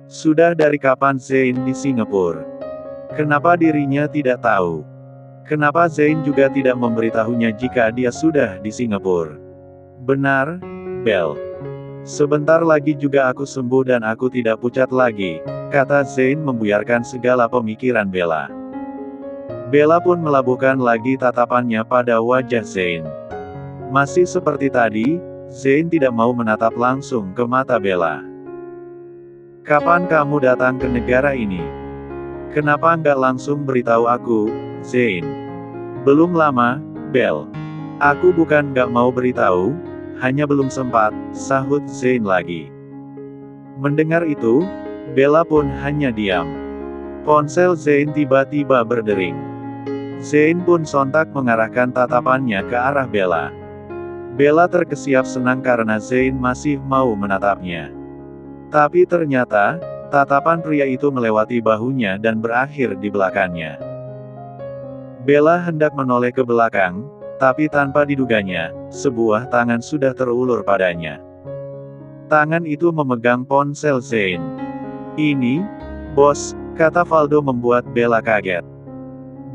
Sudah dari kapan Zain di Singapura? Kenapa dirinya tidak tahu? Kenapa Zain juga tidak memberitahunya jika dia sudah di Singapura? Benar, Bel. Sebentar lagi juga aku sembuh dan aku tidak pucat lagi, kata Zain membuyarkan segala pemikiran Bella. Bella pun melabuhkan lagi tatapannya pada wajah Zain. Masih seperti tadi, Zain tidak mau menatap langsung ke mata Bella. Kapan kamu datang ke negara ini? Kenapa nggak langsung beritahu aku, Zain? Belum lama, Bel. Aku bukan nggak mau beritahu, hanya belum sempat, sahut Zain lagi. Mendengar itu, Bella pun hanya diam. Ponsel Zain tiba-tiba berdering. Zain pun sontak mengarahkan tatapannya ke arah Bella. Bella terkesiap senang karena Zain masih mau menatapnya. Tapi ternyata, tatapan pria itu melewati bahunya dan berakhir di belakangnya. Bella hendak menoleh ke belakang, tapi tanpa diduganya, sebuah tangan sudah terulur padanya. Tangan itu memegang ponsel Zain. Ini, bos, kata Valdo membuat Bella kaget.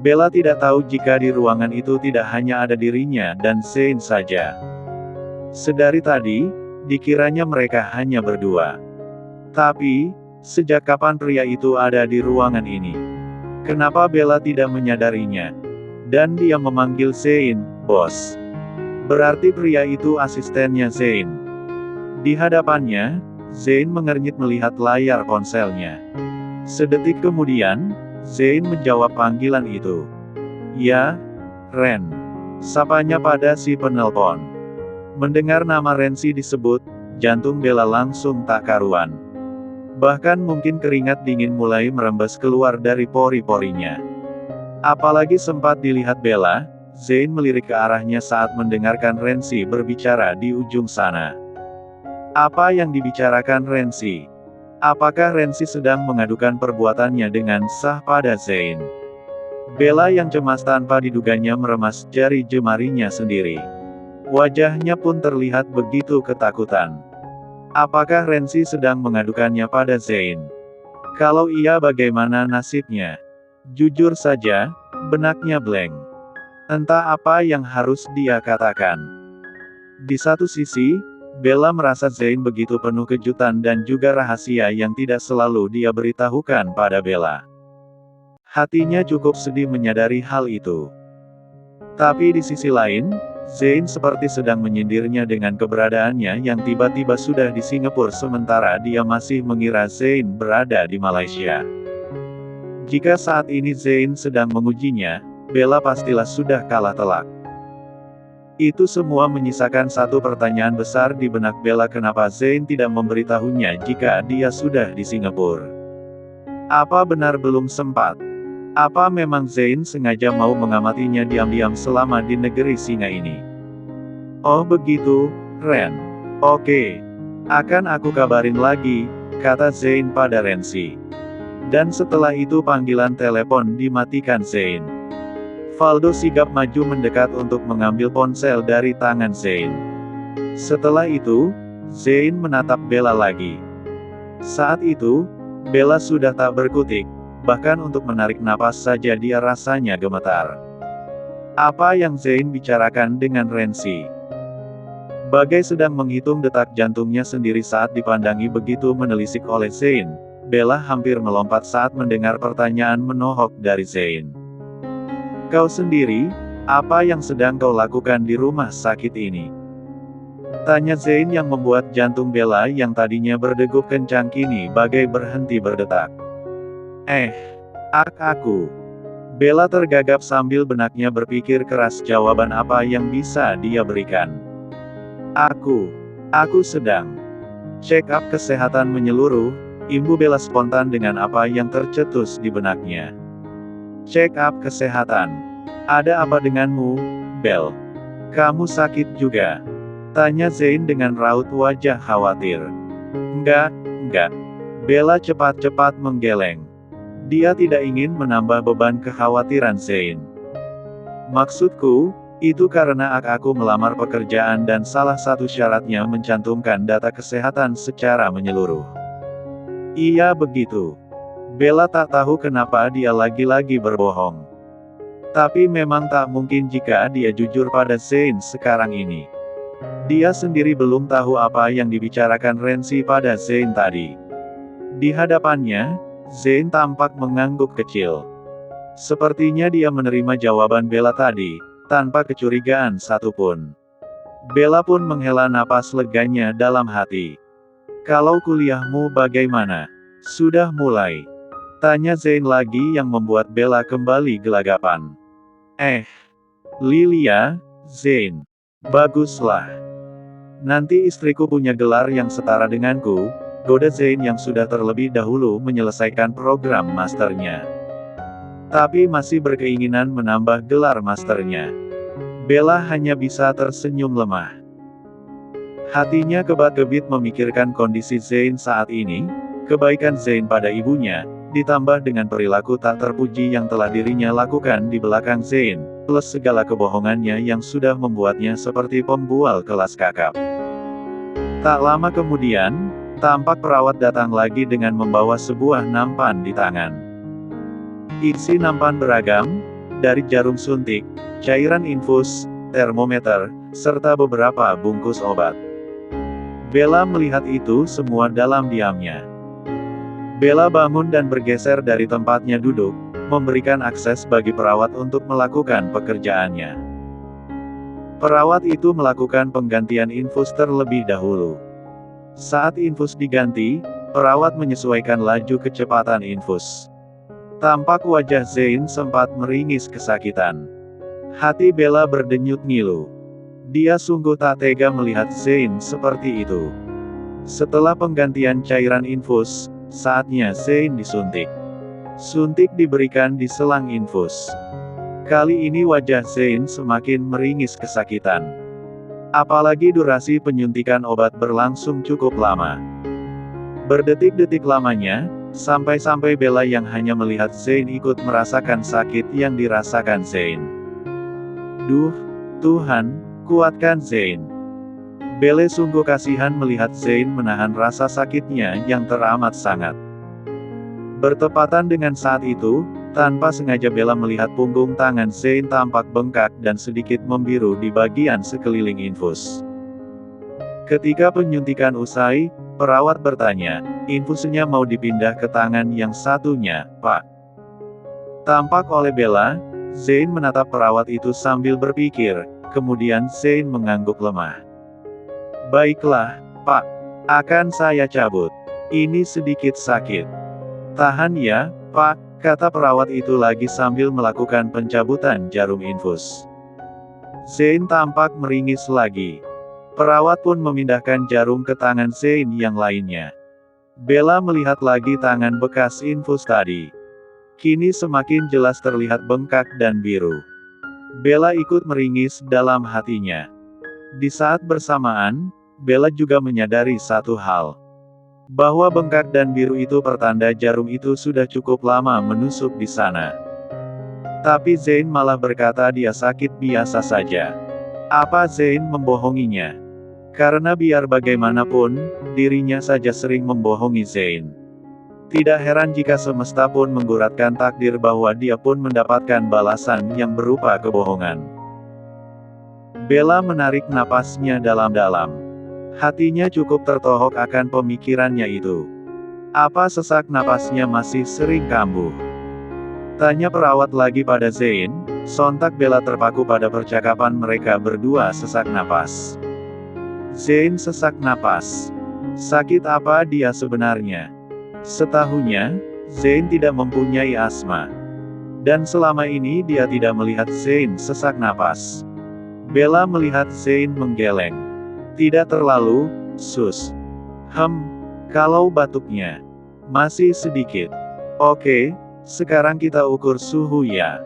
Bella tidak tahu jika di ruangan itu tidak hanya ada dirinya dan Zain saja. Sedari tadi, dikiranya mereka hanya berdua. Tapi, sejak kapan pria itu ada di ruangan ini? Kenapa Bella tidak menyadarinya? Dan dia memanggil Zain, bos. Berarti pria itu asistennya Zain. Di hadapannya, Zain mengernyit melihat layar ponselnya. Sedetik kemudian, Zain menjawab panggilan itu. Ya, Ren. Sapanya pada si penelpon. Mendengar nama Rensi disebut, jantung Bella langsung tak karuan. Bahkan mungkin keringat dingin mulai merembes keluar dari pori-porinya. Apalagi sempat dilihat Bella, Zain melirik ke arahnya saat mendengarkan Rensi berbicara di ujung sana. Apa yang dibicarakan Rensi? Apakah Rensi sedang mengadukan perbuatannya dengan sah pada Zain? Bella yang cemas tanpa diduganya meremas jari jemarinya sendiri. Wajahnya pun terlihat begitu ketakutan. Apakah Rensi sedang mengadukannya pada Zain? Kalau iya, bagaimana nasibnya? Jujur saja, benaknya blank. Entah apa yang harus dia katakan. Di satu sisi, Bella merasa Zain begitu penuh kejutan dan juga rahasia yang tidak selalu dia beritahukan pada Bella. Hatinya cukup sedih menyadari hal itu. Tapi di sisi lain, Zain seperti sedang menyindirnya dengan keberadaannya yang tiba-tiba sudah di Singapura sementara dia masih mengira Zain berada di Malaysia. Jika saat ini Zain sedang mengujinya, Bella pastilah sudah kalah telak. Itu semua menyisakan satu pertanyaan besar di benak Bella, kenapa Zain tidak memberitahunya jika dia sudah di Singapura. Apa benar belum sempat? Apa memang Zain sengaja mau mengamatinya diam-diam selama di negeri singa ini? Oh begitu, Ren. Oke. Akan aku kabarin lagi, kata Zain pada Rensi. Dan setelah itu panggilan telepon dimatikan Zain. Valdo sigap maju mendekat untuk mengambil ponsel dari tangan Zain. Setelah itu, Zain menatap Bella lagi. Saat itu, Bella sudah tak berkutik, bahkan untuk menarik napas saja dia rasanya gemetar. Apa yang Zain bicarakan dengan Rensi? Bagai sedang menghitung detak jantungnya sendiri saat dipandangi begitu menelisik oleh Zain, Bella hampir melompat saat mendengar pertanyaan menohok dari Zain. Kau sendiri, apa yang sedang kau lakukan di rumah sakit ini? Tanya Zain yang membuat jantung Bella yang tadinya berdegup kencang kini bagai berhenti berdetak. Aku. Bella tergagap sambil benaknya berpikir keras jawaban apa yang bisa dia berikan. Aku sedang check up kesehatan menyeluruh, imbu Bella spontan dengan apa yang tercetus di benaknya. Check up kesehatan. Ada apa denganmu, Bel? Kamu sakit juga? Tanya Zain dengan raut wajah khawatir. Enggak. Bella cepat-cepat menggeleng. Dia tidak ingin menambah beban kekhawatiran Zain. Maksudku, itu karena aku melamar pekerjaan dan salah satu syaratnya mencantumkan data kesehatan secara menyeluruh. Iya begitu. Bella tak tahu kenapa dia lagi-lagi berbohong. Tapi memang tak mungkin jika dia jujur pada Zane sekarang ini. Dia sendiri belum tahu apa yang dibicarakan Renzi pada Zane tadi. Di hadapannya, Zane tampak mengangguk kecil. Sepertinya dia menerima jawaban Bella tadi, tanpa kecurigaan satupun. Bella pun menghela napas leganya dalam hati. Kalau kuliahmu bagaimana? Sudah mulai? Tanya Zane lagi yang membuat Bella kembali gelagapan. Lilia, Zane. Baguslah. Nanti istriku punya gelar yang setara denganku, goda Zane yang sudah terlebih dahulu menyelesaikan program masternya. Tapi masih berkeinginan menambah gelar masternya. Bella hanya bisa tersenyum lemah. Hatinya kebat-kebit memikirkan kondisi Zane saat ini, kebaikan Zane pada ibunya, ditambah dengan perilaku tak terpuji yang telah dirinya lakukan di belakang Zane, plus segala kebohongannya yang sudah membuatnya seperti pembual kelas kakap. Tak lama kemudian, tampak perawat datang lagi dengan membawa sebuah nampan di tangan. Isi nampan beragam, dari jarum suntik, cairan infus, termometer, serta beberapa bungkus obat. Bella melihat itu semua dalam diamnya. Bella bangun dan bergeser dari tempatnya duduk, memberikan akses bagi perawat untuk melakukan pekerjaannya. Perawat itu melakukan penggantian infus terlebih dahulu. Saat infus diganti, perawat menyesuaikan laju kecepatan infus. Tampak wajah Zane sempat meringis kesakitan. Hati Bella berdenyut ngilu. Dia sungguh tak tega melihat Zane seperti itu. Setelah penggantian cairan infus, saatnya Zane disuntik. Suntik diberikan di selang infus. Kali ini wajah Zane semakin meringis kesakitan. Apalagi durasi penyuntikan obat berlangsung cukup lama. Berdetik-detik lamanya, sampai-sampai Bella yang hanya melihat Zane ikut merasakan sakit yang dirasakan Zane. Duh, Tuhan, kuatkan Zane. Bella sungguh kasihan melihat Zane menahan rasa sakitnya yang teramat sangat. Bertepatan dengan saat itu, tanpa sengaja Bella melihat punggung tangan Zane tampak bengkak dan sedikit membiru di bagian sekeliling infus. Ketika penyuntikan usai, perawat bertanya, infusnya mau dipindah ke tangan yang satunya, Pak. Tampak oleh Bella, Zane menatap perawat itu sambil berpikir, kemudian Zane mengangguk lemah. Baiklah, Pak. Akan saya cabut. Ini sedikit sakit. Tahan ya, Pak, kata perawat itu lagi sambil melakukan pencabutan jarum infus. Zane tampak meringis lagi. Perawat pun memindahkan jarum ke tangan Zane yang lainnya. Bella melihat lagi tangan bekas infus tadi. Kini semakin jelas terlihat bengkak dan biru. Bella ikut meringis dalam hatinya. Di saat bersamaan, Bella juga menyadari satu hal. Bahwa bengkak dan biru itu pertanda jarum itu sudah cukup lama menusuk di sana. Tapi Zane malah berkata dia sakit biasa saja. Apa Zane membohonginya? Karena biar bagaimanapun, dirinya saja sering membohongi Zane. Tidak heran jika semesta pun mengguratkan takdir bahwa dia pun mendapatkan balasan yang berupa kebohongan. Bella menarik napasnya dalam-dalam. Hatinya cukup tertohok akan pemikirannya itu. Apa sesak napasnya masih sering kambuh? Tanya perawat lagi pada Zane, sontak Bella terpaku pada percakapan mereka berdua sesak napas. Zane sesak napas. Sakit apa dia sebenarnya? Setahunya, Zane tidak mempunyai asma. Dan selama ini dia tidak melihat Zane sesak napas. Bella melihat Zane menggeleng. Tidak terlalu, sus. Kalau batuknya masih sedikit. Oke, sekarang kita ukur suhu ya.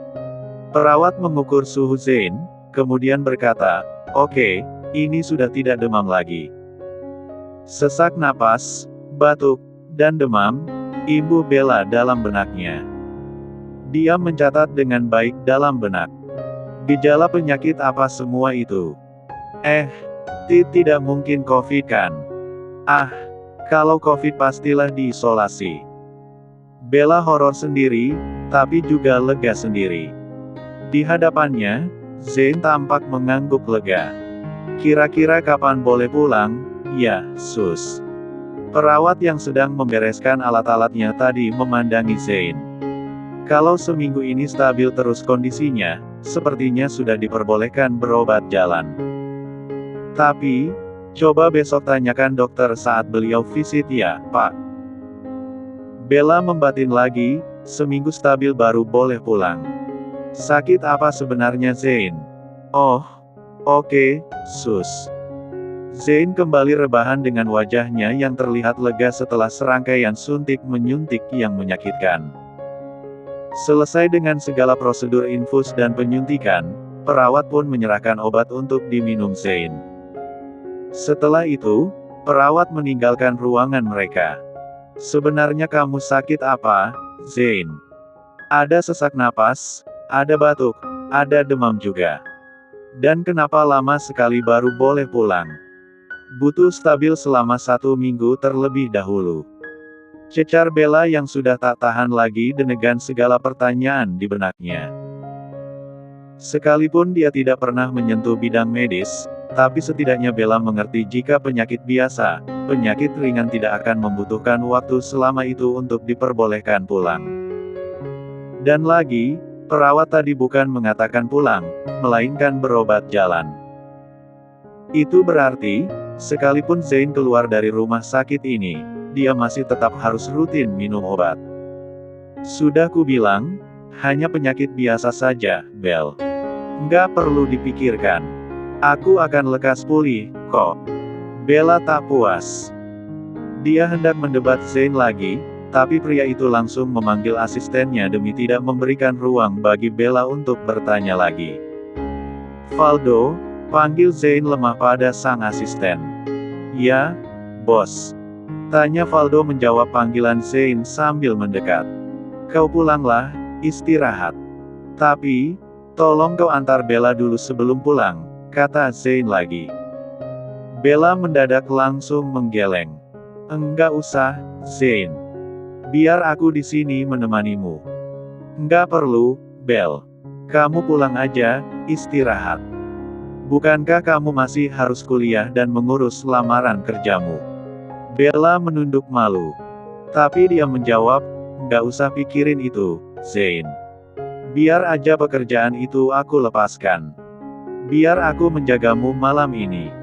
Perawat mengukur suhu Zane, kemudian berkata, oke, ini sudah tidak demam lagi. Sesak napas, batuk, dan demam, imbuh Bella dalam benaknya. Dia mencatat dengan baik dalam benak. Gejala penyakit apa semua itu? Tidak mungkin COVID kan? Kalau COVID pastilah diisolasi. Bella horor sendiri, tapi juga lega sendiri. Di hadapannya, Zane tampak mengangguk lega. Kira-kira kapan boleh pulang? Ya, sus. Perawat yang sedang membereskan alat-alatnya tadi memandangi Zane. Kalau seminggu ini stabil terus kondisinya, sepertinya sudah diperbolehkan berobat jalan. Tapi, coba besok tanyakan dokter saat beliau visit ya, Pak. Bella membatin lagi, seminggu stabil baru boleh pulang. Sakit apa sebenarnya Zane? Oh, oke, sus. Zane kembali rebahan dengan wajahnya yang terlihat lega setelah serangkaian suntik-menyuntik yang menyakitkan. Selesai dengan segala prosedur infus dan penyuntikan, perawat pun menyerahkan obat untuk diminum Zane. Setelah itu, perawat meninggalkan ruangan mereka. Sebenarnya kamu sakit apa, Zane? Ada sesak napas, ada batuk, ada demam juga. Dan kenapa lama sekali baru boleh pulang? Butuh stabil selama 1 minggu terlebih dahulu. Cecar Bella yang sudah tak tahan lagi dengan segala pertanyaan di benaknya. Sekalipun dia tidak pernah menyentuh bidang medis, tapi setidaknya Bella mengerti jika penyakit biasa, penyakit ringan tidak akan membutuhkan waktu selama itu untuk diperbolehkan pulang. Dan lagi, perawat tadi bukan mengatakan pulang, melainkan berobat jalan. Itu berarti, sekalipun Zane keluar dari rumah sakit ini, dia masih tetap harus rutin minum obat. Sudah kubilang, hanya penyakit biasa saja, Belle. Nggak perlu dipikirkan. Aku akan lekas pulih, kok. Bella tak puas. Dia hendak mendebat Zane lagi, tapi pria itu langsung memanggil asistennya demi tidak memberikan ruang bagi Bella untuk bertanya lagi. Valdo, panggil Zane lemah pada sang asisten. Ya, bos. Tanya Valdo menjawab panggilan Zane sambil mendekat. Kau pulanglah, istirahat. Tapi, tolong kau antar Bella dulu sebelum pulang, kata Zane lagi. Bella mendadak langsung menggeleng. Enggak usah, Zane. Biar aku di sini menemanimu. Enggak perlu, Belle. Kamu pulang aja, istirahat. Bukankah kamu masih harus kuliah dan mengurus lamaran kerjamu? Bella menunduk malu. Tapi dia menjawab, enggak usah pikirin itu, Zane. Biar aja pekerjaan itu aku lepaskan. Biar aku menjagamu malam ini.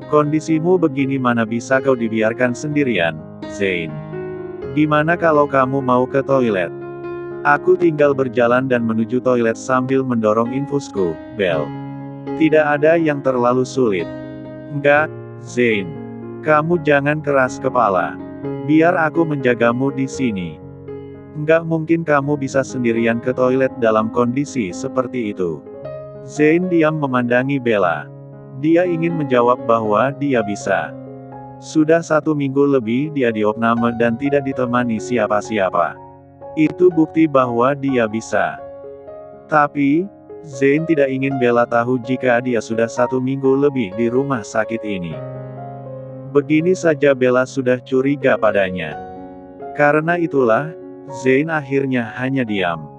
Kondisimu begini mana bisa kau dibiarkan sendirian, Zane. Gimana kalau kamu mau ke toilet? Aku tinggal berjalan dan menuju toilet sambil mendorong infusku, Belle. Tidak ada yang terlalu sulit. Enggak, Zane. Kamu jangan keras kepala. Biar aku menjagamu di sini. Enggak mungkin kamu bisa sendirian ke toilet dalam kondisi seperti itu. Zane diam memandangi Bella. Dia ingin menjawab bahwa dia bisa. Sudah 1 minggu lebih dia diopname dan tidak ditemani siapa-siapa. Itu bukti bahwa dia bisa. Tapi, Zane tidak ingin Bella tahu jika dia sudah 1 minggu lebih di rumah sakit ini. Begini saja Bella sudah curiga padanya. Karena itulah, Zane akhirnya hanya diam.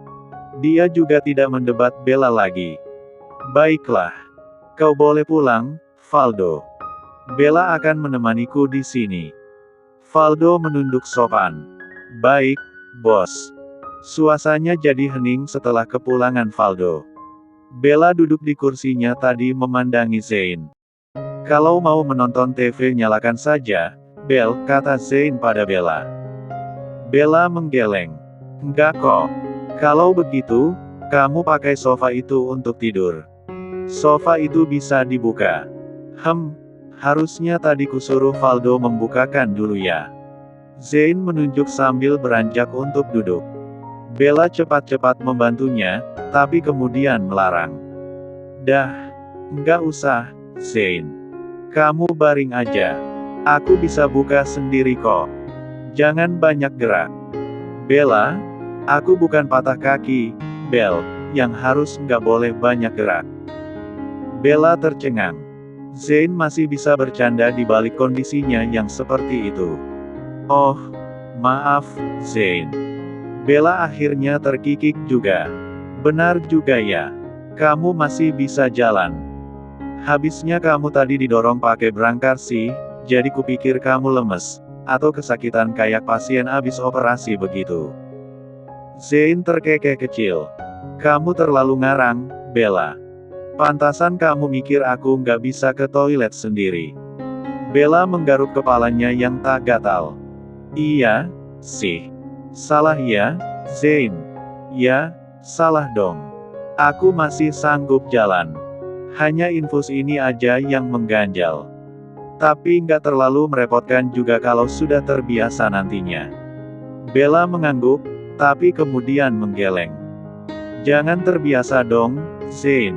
Dia juga tidak mendebat Bella lagi. Baiklah. Kau boleh pulang, Valdo. Bella akan menemaniku di sini. Valdo menunduk sopan. Baik, bos. Suasananya jadi hening setelah kepulangan Valdo. Bella duduk di kursinya tadi memandangi Zane. Kalau mau menonton TV nyalakan saja, Belle, kata Zane pada Bella. Bella menggeleng. Enggak kok. Kalau begitu, kamu pakai sofa itu untuk tidur. Sofa itu bisa dibuka. Harusnya tadi kusuruh Valdo membukakan dulu ya. Zane menunjuk sambil beranjak untuk duduk. Bella cepat-cepat membantunya, tapi kemudian melarang. Dah, enggak usah, Zane. Kamu baring aja. Aku bisa buka sendiri kok. Jangan banyak gerak. Bella, aku bukan patah kaki, Belle, yang harus nggak boleh banyak gerak. Bella tercengang. Zane masih bisa bercanda di balik kondisinya yang seperti itu. Oh, maaf, Zain. Bella akhirnya terkikik juga. Benar juga ya. Kamu masih bisa jalan. Habisnya kamu tadi didorong pakai brankar sih, jadi kupikir kamu lemes. Atau kesakitan kayak pasien abis operasi begitu. Zain terkekeh kecil. Kamu terlalu ngarang, Bella. Pantasan kamu mikir aku nggak bisa ke toilet sendiri. Bella menggaruk kepalanya yang tak gatal. Iya, sih. Salah ya, Zain? Ya, salah dong. Aku masih sanggup jalan. Hanya infus ini aja yang mengganjal. Tapi nggak terlalu merepotkan juga kalau sudah terbiasa nantinya. Bella mengangguk, tapi kemudian menggeleng. Jangan terbiasa dong, Zain.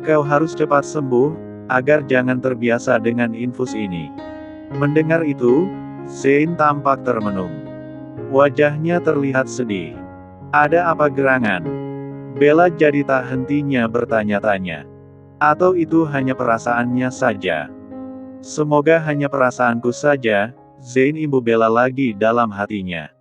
Kau harus cepat sembuh, agar jangan terbiasa dengan infus ini. Mendengar itu, Zain tampak termenung. Wajahnya terlihat sedih. Ada apa gerangan? Bella jadi tak hentinya bertanya-tanya. Atau itu hanya perasaannya saja? Semoga hanya perasaanku saja, Zain imbu Bella lagi dalam hatinya.